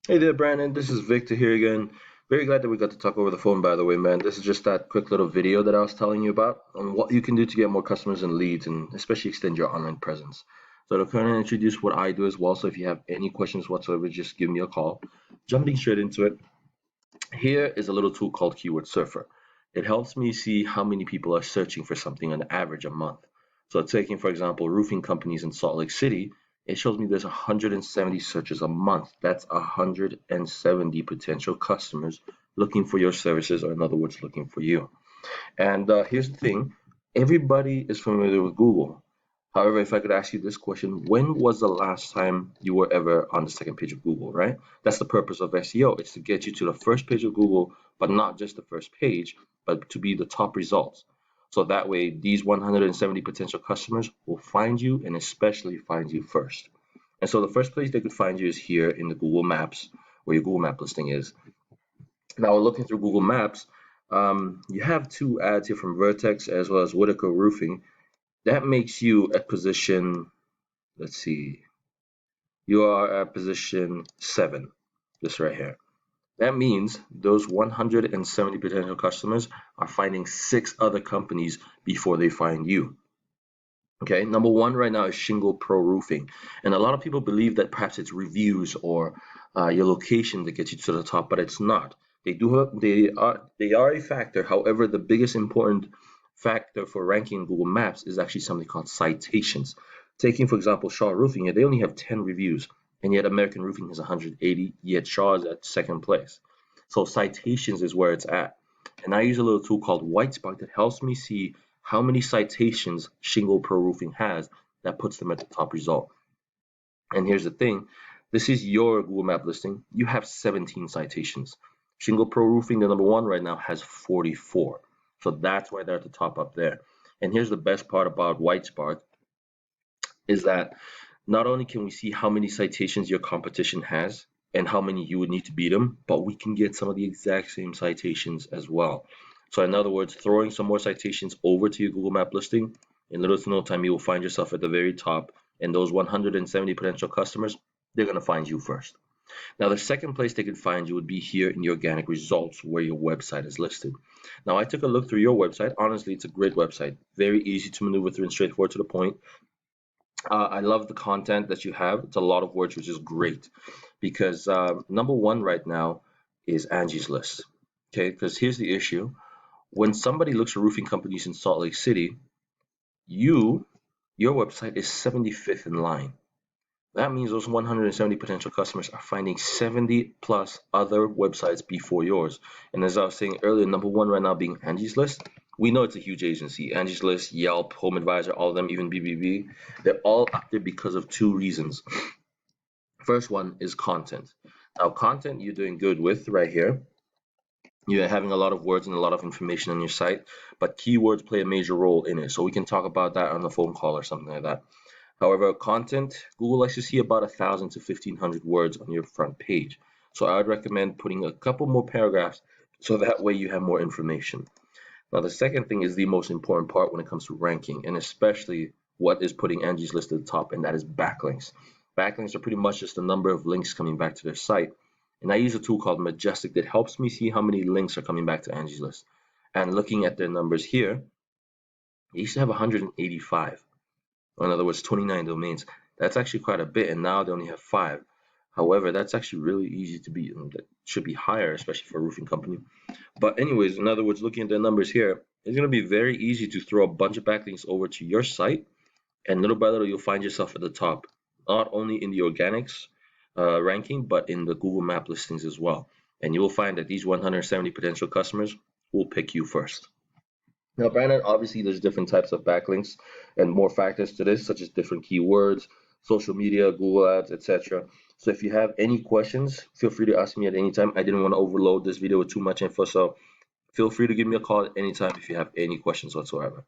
Hey there, Brandon. This is Victor here again. Very glad that we got to talk over the phone, by the way, man. This is just that quick little video that I was telling you about on what you can do to get more customers and leads and especially extend your online presence. So to kind of introduce what I do as well. So if you have any questions whatsoever, just give me a call. Jumping straight into it, here is a little tool called Keyword Surfer. It helps me see how many people are searching for something on average a month. So taking, for example, roofing companies in Salt Lake City, it shows me there's 170 searches a month. That's 170 potential customers looking for your services, or in other words, looking for you. And here's the thing, everybody is familiar with Google. However, if I could ask you this question, when was the last time you were ever on the second page of Google, right? That's the purpose of SEO. It's to get you to the first page of Google, but not just the first page, but to be the top results. So that way, these 170 potential customers will find you and especially find you first. And so the first place they could find you is here in the Google Maps, where your Google Map listing is. Now, looking through Google Maps, you have two ads here from Vertex as well as Whitaker Roofing. That makes you at position, let's see, you are at position 7, this right here. That means those 170 potential customers are finding 6 other companies before they find you. Okay, number one right now is Shingle Pro Roofing, and a lot of people believe that perhaps it's reviews or your location that gets you to the top, but it's not. They are a factor. However, the biggest important factor for ranking Google Maps is actually something called citations. Taking for example Shaw Roofing, they only have 10 reviews, and yet American Roofing has 180. Yet Shaw is at second place. So citations is where it's at, and I use a little tool called Whitespark that helps me see how many citations Shingle Pro Roofing has that puts them at the top result. And here's the thing, this is your Google Map listing. You have 17 citations. Shingle Pro Roofing, the number one right now, has 44. So that's why they're at the top up there. And here's the best part about Whitespark is that not only can we see how many citations your competition has and how many you would need to beat them, but we can get some of the exact same citations as well. So in other words, throwing some more citations over to your Google Map listing, in little to no time, you will find yourself at the very top, and those 170 potential customers, they're going to find you first. Now, the second place they could find you would be here in your organic results where your website is listed. Now, I took a look through your website. Honestly, it's a great website, very easy to maneuver through and straightforward to the point. I love the content that you have. It's a lot of words, which is great because number one right now is Angie's List. Okay, because here's the issue. When somebody looks for roofing companies in Salt Lake City, you, your website is 75th in line. That means those 170 potential customers are finding 70 plus other websites before yours. And as I was saying earlier, number one right now being Angie's List. We know it's a huge agency. Angie's List, Yelp, Home Advisor, all of them, even BBB, they're all up there because of two reasons. First one is content. Now, content you're doing good with right here. You're having a lot of words and a lot of information on your site, but keywords play a major role in it. So we can talk about that on the phone call or something like that. However, content, Google likes to see about 1,000 to 1,500 words on your front page. So I would recommend putting a couple more paragraphs so that way you have more information. Now, the second thing is the most important part when it comes to ranking, and especially what is putting Angie's List at the top, and that is backlinks. Backlinks are pretty much just the number of links coming back to their site. And I use a tool called Majestic that helps me see how many links are coming back to Angie's List. And looking at their numbers here, they used to have 185. In other words, 29 domains. That's actually quite a bit, and now they only have 5. However, that's actually really easy to beat, and that should be higher, especially for a roofing company. But anyways, in other words, looking at the numbers here, it's going to be very easy to throw a bunch of backlinks over to your site, and little by little, you'll find yourself at the top, not only in the organics ranking, but in the Google Map listings as well. And you will find that these 170 potential customers will pick you first. Now, Brandon, obviously there's different types of backlinks and more factors to this, such as different keywords, social media, Google Ads, etc. So if you have any questions, feel free to ask me at any time. I didn't want to overload this video with too much info, so feel free to give me a call at any time if you have any questions whatsoever.